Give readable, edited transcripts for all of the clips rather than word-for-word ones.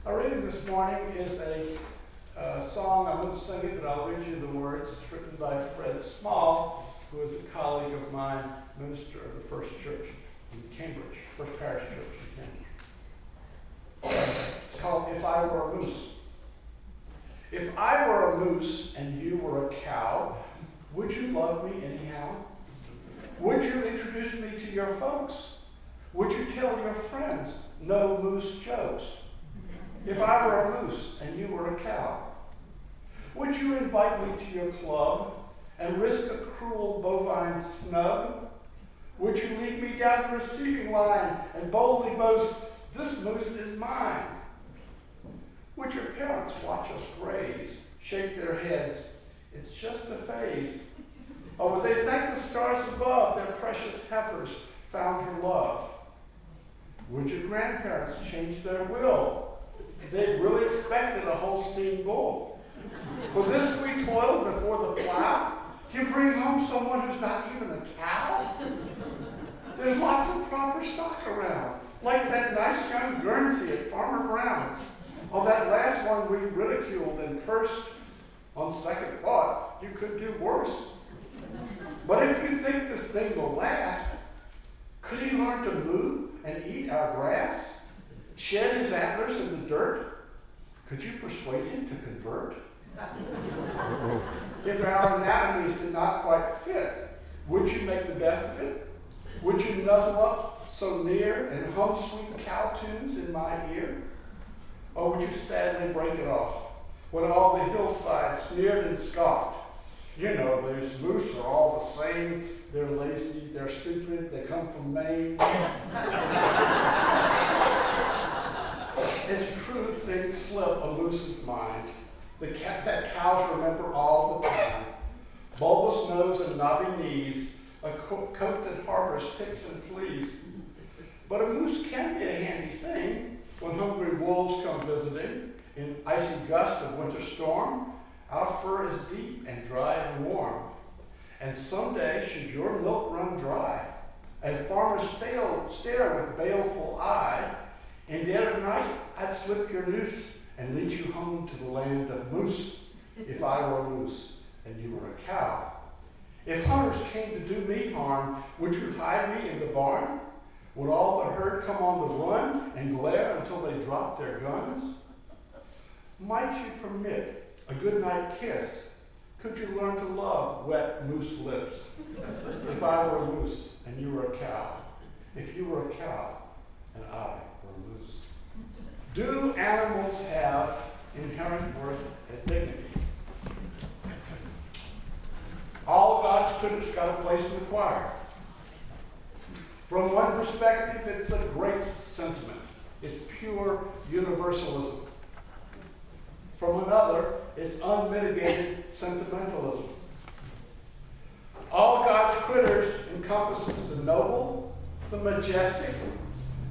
Our reading this morning is a song. I won't sing it, but I'll read you the words. It's written by Fred Small, who is a colleague of mine, minister of the First Church in Cambridge, First Parish Church in Cambridge. It's called If I Were a Moose. If I were a moose and you were a cow, would you love me anyhow? Would you introduce me to your folks? Would you tell your friends no moose jokes? If I were a moose and you were a cow, would you invite me to your club and risk a cruel bovine snub? Would you lead me down the receiving line and boldly boast, this moose is mine? Would your parents watch us graze, shake their heads, it's just a phase? Or would they thank the stars above their precious heifers found her love? Would your grandparents change their will? They really expected a Holstein bull. For this we toiled before the plow. You bring home someone who's not even a cow? There's lots of proper stock around, like that nice young Guernsey at Farmer Brown's. Oh, that last one we ridiculed and cursed. On second thought, you could do worse. But if you think this thing will last, could he learn to move and eat our grass? Shed his antlers in the dirt? Could you persuade him to convert? If our anatomies did not quite fit, would you make the best of it? Would you nuzzle up so near and hum sweet cow tunes in my ear? Or would you sadly break it off when all the hillside sneered and scoffed? You know, these moose are all the same. They're lazy, they're stupid, they come from Maine. It's true things slip a moose's mind. That cows remember all the time. Bulbous nose and knobby knees, a coat that harbors ticks and fleas. But a moose can be a handy thing when hungry wolves come visiting. In icy gust of winter storm, our fur is deep and dry and warm. And someday, should your milk run dry, and farmers stare with baleful eye, in dead of night, I'd slip your noose and lead you home to the land of moose, if I were a moose and you were a cow. If hunters came to do me harm, would you hide me in the barn? Would all the herd come on the run and glare until they dropped their guns? Might you permit a goodnight kiss? Could you learn to love wet moose lips? If I were a moose and you were a cow, if you were a cow and I were a moose. Do animals have inherent worth and dignity? All of God's critters got a place in the choir. From one perspective, it's a great sentiment. It's pure universalism. From another, it's unmitigated sentimentalism. All God's critters encompasses the noble, the majestic,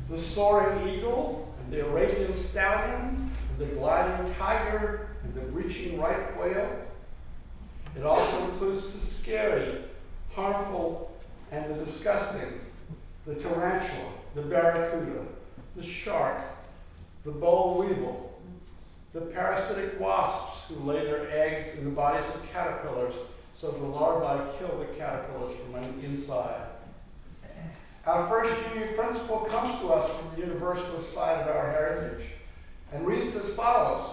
the soaring eagle, and the Arabian stallion, and the gliding tiger, and the reaching right whale. It also includes the scary, harmful, and the disgusting, the tarantula, the barracuda, the shark, the boll weevil, the parasitic wasps who lay their eggs in the bodies of caterpillars so the larvae kill the caterpillars from the inside. Our first union principle comes to us from the universalist side of our heritage and reads as follows.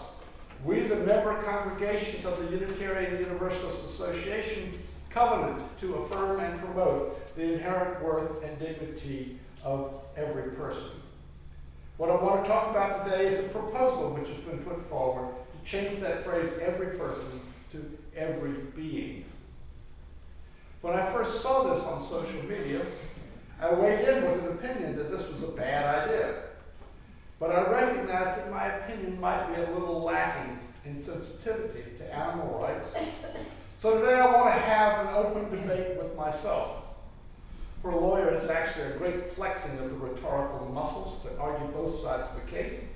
We, the member congregations of the Unitarian Universalist Association, covenant to affirm and promote the inherent worth and dignity of every person. What I want to talk about today is a proposal which has been put forward to change that phrase, every person, to every being. When I first saw this on social media, I weighed in with an opinion that this was a bad idea. But I recognized that my opinion might be a little lacking in sensitivity to animal rights. So today I want to have an open debate with myself. For a lawyer, it's actually a great flexing of the rhetorical muscles to argue both sides of the case.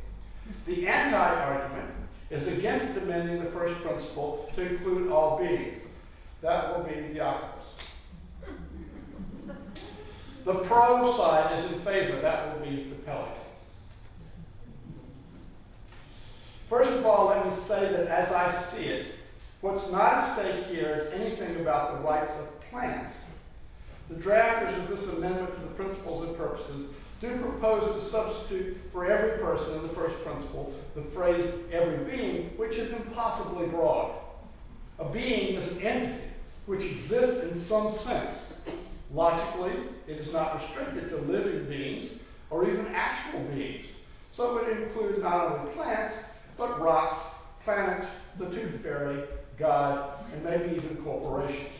The anti-argument is against amending the first principle to include all beings. That will be the octopus. The pro side is in favor. That will be the pelican. First of all, let me say that as I see it, what's not at stake here is anything about the rights of plants. The drafters of this amendment to the principles and purposes do propose to substitute for every person in the first principle the phrase every being, which is impossibly broad. A being is an entity which exists in some sense. Logically, it is not restricted to living beings or even actual beings. So it would include not only plants, but rocks, planets, the tooth fairy, God, and maybe even corporations.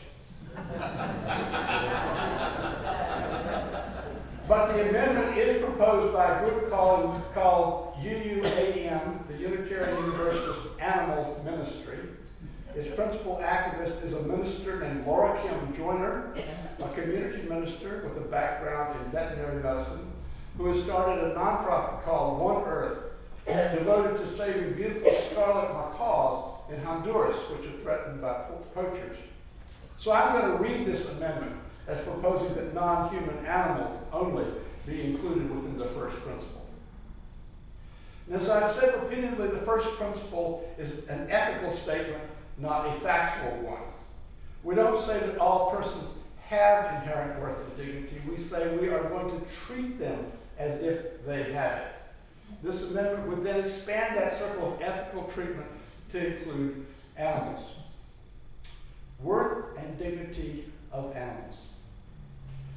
But the amendment is proposed by a group called UUAM, the Unitarian Universalist Animal Ministry. Its principal activist is a minister named Laura Kim Joyner, a community minister with a background in veterinary medicine, who has started a nonprofit called One Earth, devoted to saving beautiful scarlet macaws in Honduras, which are threatened by poachers. So I'm going to read this amendment as proposing that non-human animals only be included within the first principle. And as I've said repeatedly, the first principle is an ethical statement, not a factual one. We don't say that all persons have inherent worth and dignity. We say we are going to treat them as if they had it. This amendment would then expand that circle of ethical treatment to include animals. Worth and dignity of animals.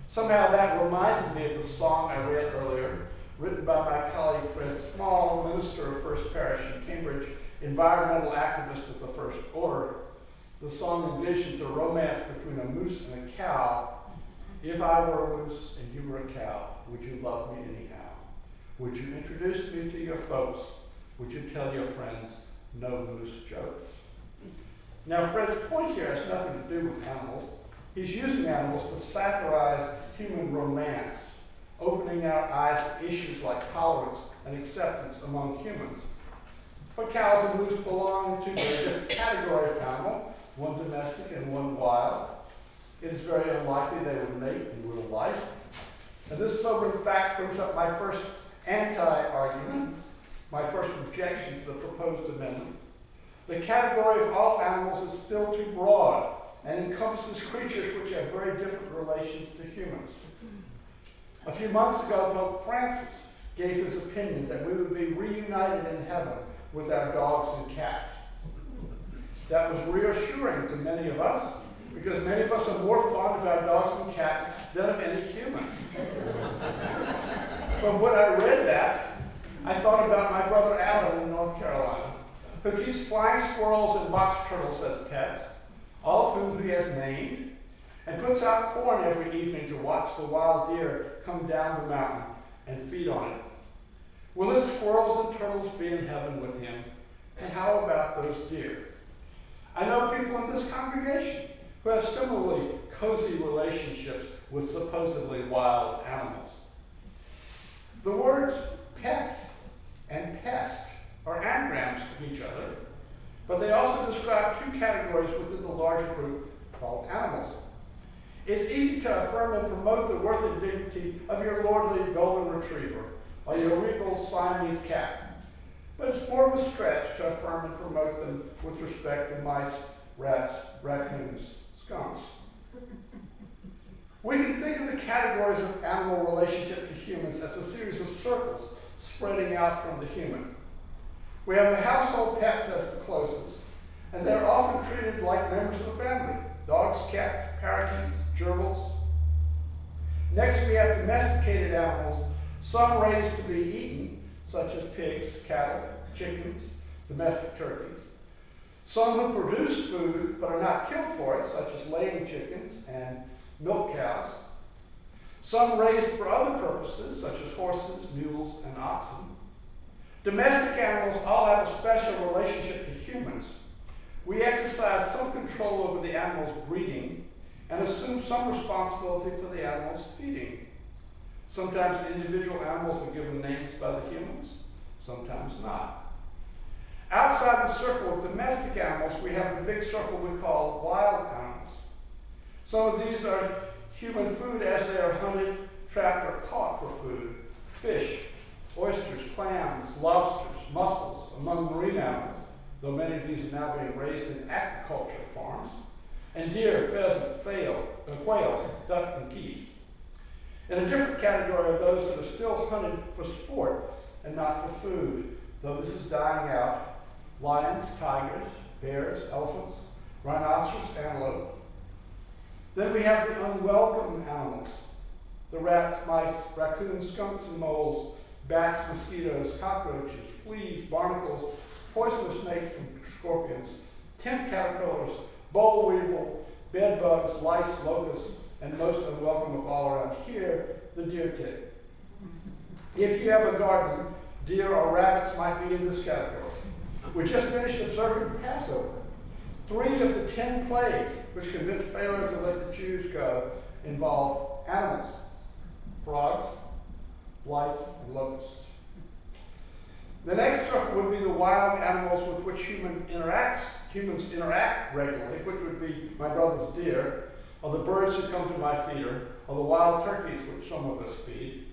Somehow that reminded me of the song I read earlier, written by my colleague Fred Small, minister of First Parish in Cambridge, environmental activist of the First Order. The song envisions a romance between a moose and a cow. If I were a moose and you were a cow, would you love me anyhow? Would you introduce me to your folks? Would you tell your friends no moose jokes? Now, Fred's point here has nothing to do with animals. He's using animals to satirize human romance, opening our eyes to issues like tolerance and acceptance among humans. But cows and moose belong to a different category of animal, one domestic and one wild. It is very unlikely they would mate in real life. And this sobering fact brings up my first anti-argument, my first objection to the proposed amendment. The category of all animals is still too broad and encompasses creatures which have very different relations to humans. A few months ago, Pope Francis gave his opinion that we would be reunited in heaven with our dogs and cats. That was reassuring to many of us, because many of us are more fond of our dogs and cats than of any human. But when I read that, I thought about my brother Alan in North Carolina, who keeps flying squirrels and box turtles as pets, all of whom he has named, and puts out corn every evening to watch the wild deer come down the mountain and feed on it. Will his squirrels and turtles be in heaven with him? And how about those deer? I know people in this congregation who have similarly cozy relationships with supposedly wild animals. The words pets and pest are anagrams of each other, but they also describe two categories within the larger group called animals. It's easy to affirm and promote the worth and dignity of your lordly golden retriever or your regal Siamese cat, but it's more of a stretch to affirm and promote them with respect to mice, rats, raccoons, skunks. We can think of the categories of animal relationship to humans as a series of circles spreading out from the human. We have the household pets as the closest, and they're often treated like members of the family: dogs, cats, parakeets, gerbils. Next, we have domesticated animals, some raised to be eaten, such as pigs, cattle, chickens, domestic turkeys. Some who produce food but are not killed for it, such as laying chickens and milk cows. Some raised for other purposes, such as horses, mules, and oxen. Domestic animals all have a special relationship to humans. We exercise some control over the animal's breeding and assume some responsibility for the animal's feeding. Sometimes the individual animals are given names by the humans, sometimes not. Outside the circle of domestic animals, we have the big circle we call wild animals. Some of these are human food as they are hunted, trapped, or caught for food. Fish, oysters, clams, lobsters, mussels, among marine animals, though many of these are now being raised in aquaculture farms, and deer, pheasant, quail, duck, and geese. In a different category are those that are still hunted for sport and not for food, though this is dying out: lions, tigers, bears, elephants, rhinoceros, antelope. Then we have the unwelcome animals: the rats, mice, raccoons, skunks, and moles, bats, mosquitoes, cockroaches, fleas, barnacles, poisonous snakes and scorpions, tent caterpillars, boll weevil, bed bugs, lice, locusts, and most unwelcome of all around here, the deer tick. If you have a garden, deer or rabbits might be in this category. We just finished observing Passover. 3 of the 10 plagues which convinced Pharaoh to let the Jews go involved animals: frogs, lice, and locusts. The next circle would be the wild animals with which humans interact regularly, which would be my brother's deer, or the birds who come to my feeder, or the wild turkeys which some of us feed.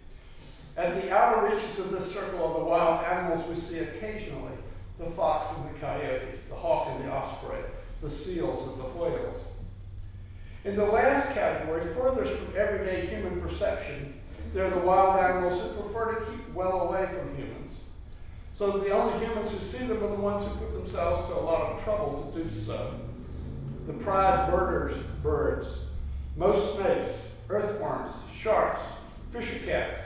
At the outer reaches of this circle are the wild animals we see occasionally: the fox and the coyote, the hawk and the osprey, the seals and the whales. In the last category, furthest from everyday human perception, there are the wild animals who prefer to keep well away from humans, so that the only humans who see them are the ones who put themselves to a lot of trouble to do so. The prize birds, most snakes, earthworms, sharks, fisher cats.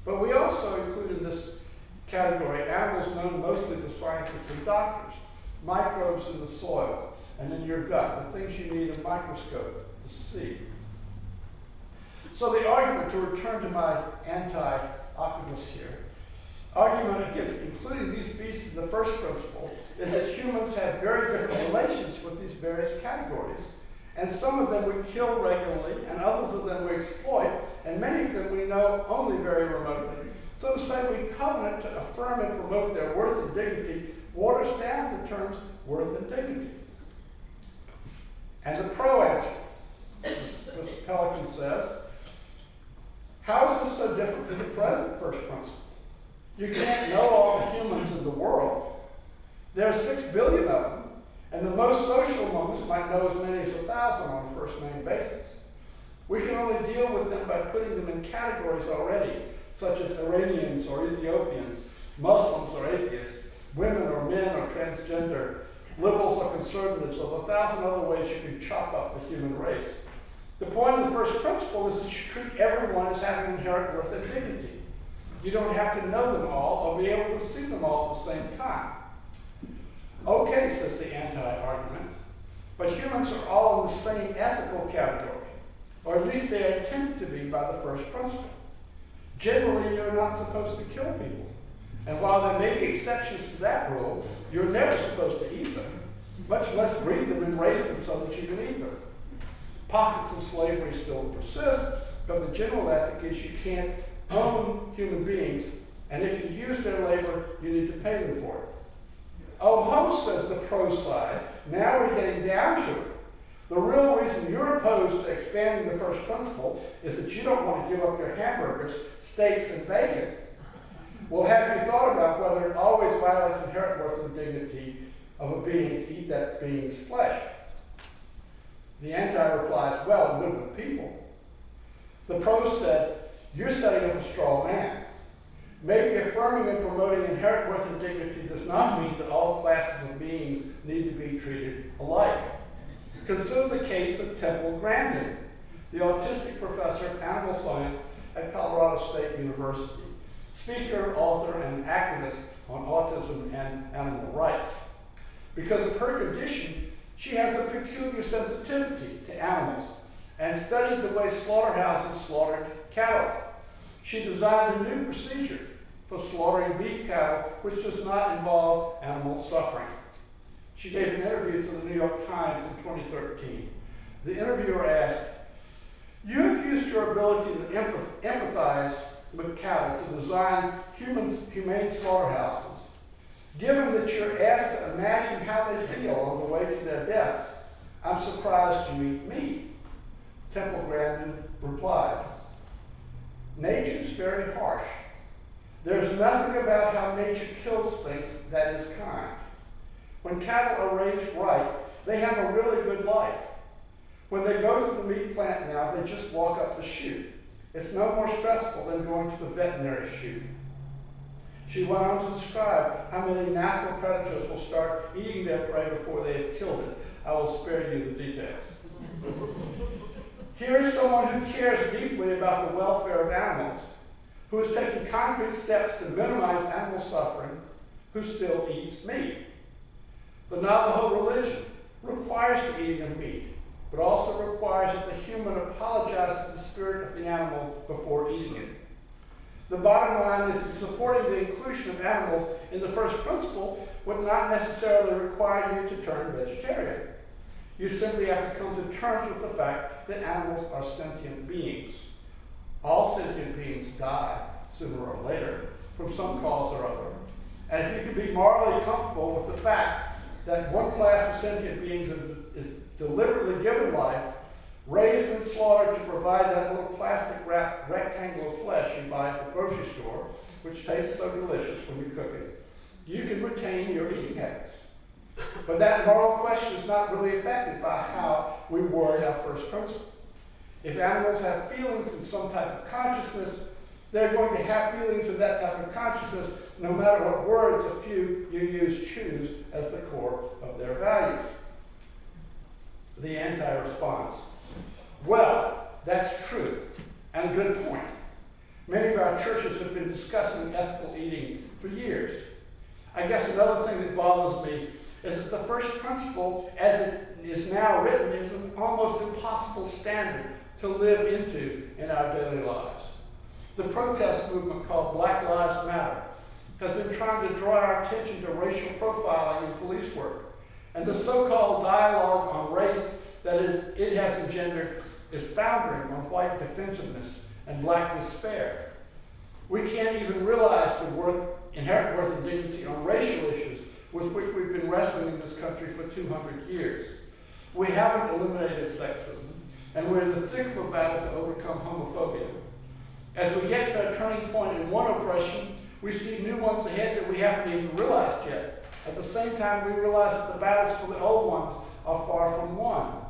But we also include in this category animals known mostly to scientists and doctors: microbes in the soil and in your gut, the things you need a microscope to see. So the argument, to return to my anti-octopus here, argument against including these beasts in the first principle is that humans have very different relations with these various categories, and some of them we kill regularly, and others of them we exploit, and many of them we know only very remotely. So to say we covenant to affirm and promote their worth and dignity waters down the terms worth and dignity. And the pro-answer, Mr. Pelican says, how is this so different from the present first principle? You can't know all the humans in the world. There are 6 billion of them, and the most social among us might know as many as 1,000 on a first-name basis. We can only deal with them by putting them in categories already, such as Iranians or Ethiopians, Muslims or atheists, women or men or transgender, liberals or conservatives, or 1,000 other ways you can chop up the human race. The point of the first principle is that you treat everyone as having inherent worth and dignity. You don't have to know them all or be able to see them all at the same time. Okay, says the anti-argument, but humans are all in the same ethical category, or at least they are intended to be by the first principle. Generally, you're not supposed to kill people. And while there may be exceptions to that rule, you're never supposed to eat them, much less breed them and raise them so that you can eat them. Pockets of slavery still persist, but the general ethic is you can't own human beings, and if you use their labor, you need to pay them for it. Oh ho, says the pro side, now we're getting down to it. The real reason you're opposed to expanding the first principle is that you don't want to give up your hamburgers, steaks, and bacon. Well, have you thought about whether it always violates inherent worth and dignity of a being to eat that being's flesh? The anti replies, well, it would with people. The pro said, you're setting up a straw man. Maybe affirming and promoting inherent worth and dignity does not mean that all classes of beings need to be treated alike. Consider the case of Temple Grandin, the autistic professor of animal science at Colorado State University, speaker, author, and activist on autism and animal rights. Because of her condition, she has a peculiar sensitivity to animals and studied the way slaughterhouses slaughtered cattle. She designed a new procedure for slaughtering beef cattle which does not involve animal suffering. She gave an interview to the New York Times in 2013. The interviewer asked, you have used your ability to empathize with cattle to design humane slaughterhouses. Given that you're asked to imagine how they feel on the way to their deaths, I'm surprised you eat meat. Temple Grandin replied, nature's very harsh. There's nothing about how nature kills things that is kind. When cattle are raised right, they have a really good life. When they go to the meat plant now, they just walk up the chute. It's no more stressful than going to the veterinary chute. She went on to describe how many natural predators will start eating their prey before they have killed it. I will spare you the details. Here is someone who cares deeply about the welfare of animals, who is taking concrete steps to minimize animal suffering, who still eats meat. The Navajo religion requires the eating of meat, but also requires that the human apologize to the spirit of the animal before eating it. The bottom line is that supporting the inclusion of animals in the first principle would not necessarily require you to turn vegetarian. You simply have to come to terms with the fact that animals are sentient beings. All sentient beings die sooner or later from some cause or other. And if you can be morally comfortable with the fact that one class of sentient beings is deliberately given life, raised and slaughtered to provide that little plastic wrapped rectangle of flesh you buy at the grocery store, which tastes so delicious when you cook it, you can retain your eating habits. But that moral question is not really affected by how we word our first principle. If animals have feelings and some type of consciousness, they're going to have feelings in that type of consciousness no matter what words a few you choose as the core of their values. The anti-response. Well, that's true, and a good point. Many of our churches have been discussing ethical eating for years. I guess another thing that bothers me is that the first principle, as it is now written, is an almost impossible standard to live into in our daily lives. The protest movement called Black Lives Matter has been trying to draw our attention to racial profiling in police work, and the so-called dialogue on race that it has engendered is foundering on white defensiveness and black despair. We can't even realize the inherent worth and dignity on racial issues with which we've been wrestling in this country for 200 years. We haven't eliminated sexism, and we're in the thick of a battle to overcome homophobia. As we get to a turning point in one oppression, we see new ones ahead that we haven't even realized yet. At the same time, we realize that the battles for the old ones are far from won.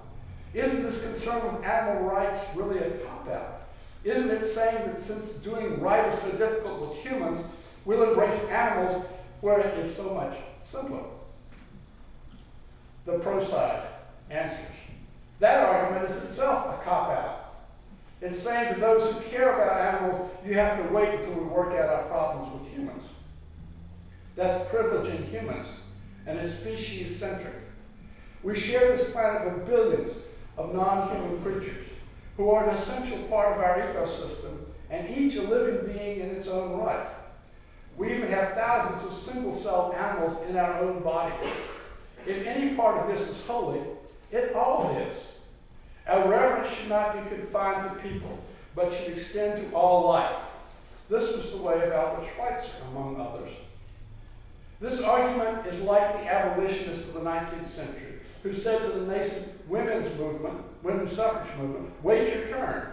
Isn't this concern with animal rights really a cop-out? Isn't it saying that since doing right is so difficult with humans, we'll embrace animals where it is so much simpler? The pro side answers. That argument is itself a cop-out. It's saying to those who care about animals, you have to wait until we work out our problems with humans. That's privilege in humans, and it's species-centric. We share this planet with billions of non-human creatures who are an essential part of our ecosystem, and each a living being in its own right. We even have thousands of single-celled animals in our own bodies. If any part of this is holy, it all is. Our reverence should not be confined to people, but should extend to all life. This was the way of Albert Schweitzer, among others. This argument is like the abolitionists of the 19th century, who said to the nascent women's suffrage movement, wait your turn.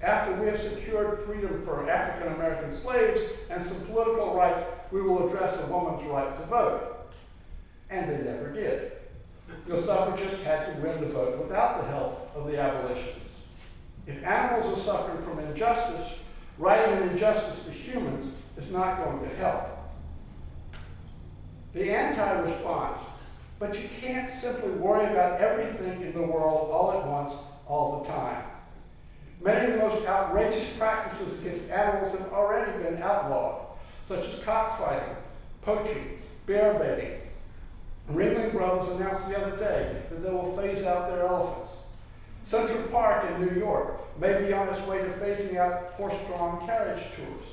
After we have secured freedom for African American slaves and some political rights, we will address a woman's right to vote. And they never did. The suffragists had to win the vote without the help of the abolitionists. If animals are suffering from injustice, righting an injustice to humans is not going to help. The anti-response, but you can't simply worry about everything in the world all at once, all the time. Many of the most outrageous practices against animals have already been outlawed, such as cockfighting, poaching, bear baiting. Ringling Brothers announced the other day that they will phase out their elephants. Central Park in New York may be on its way to phasing out horse-drawn carriage tours.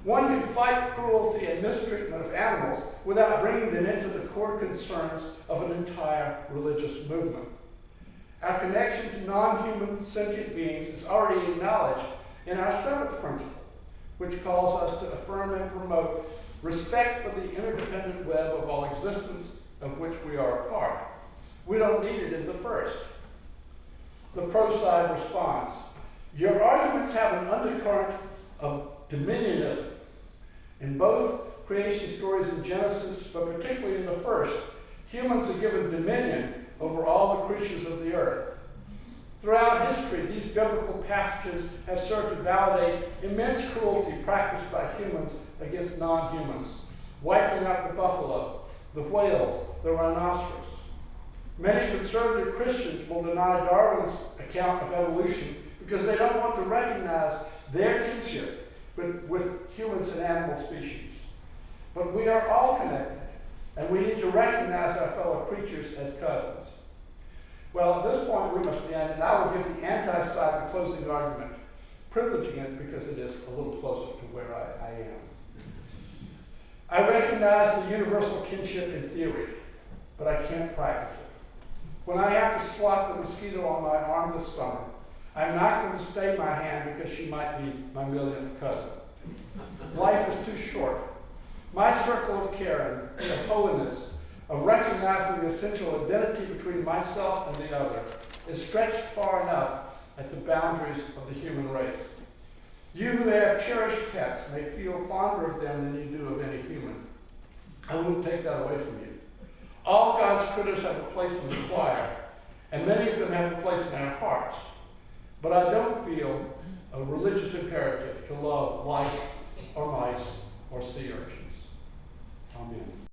One can fight cruelty and mistreatment of animals without bringing them into the core concerns of an entire religious movement. Our connection to non-human sentient beings is already acknowledged in our seventh principle, which calls us to affirm and promote respect for the interdependent web of all existence of which we are a part. We don't need it in the first. The pro side responds, your arguments have an undercurrent of dominionism. In both creation stories in Genesis, but particularly in the first, humans are given dominion over all the creatures of the earth. Throughout history, these biblical passages have served to validate immense cruelty practiced by humans against non-humans, wiping out the buffalo, the whales, the rhinoceros. Many conservative Christians will deny Darwin's account of evolution because they don't want to recognize their kinship with humans and animal species. But we are all connected, and we need to recognize our fellow creatures as cousins. Well, at this point we must end, and I will give the anti-side the closing argument, privileging it because it is a little closer to where I am. I recognize the universal kinship in theory, but I can't practice it. When I have to swat the mosquito on my arm this summer, I'm not going to stay my hand because she might be my millionth cousin. Life is too short. My circle of caring, of holiness, of recognizing the essential identity between myself and the other, is stretched far enough at the boundaries of the human race. You who have cherished pets may feel fonder of them than you do of any human. I wouldn't take that away from you. All God's critters have a place in the choir, and many of them have a place in our hearts. But I don't feel a religious imperative to love lice or mice or sea urchins. Amen.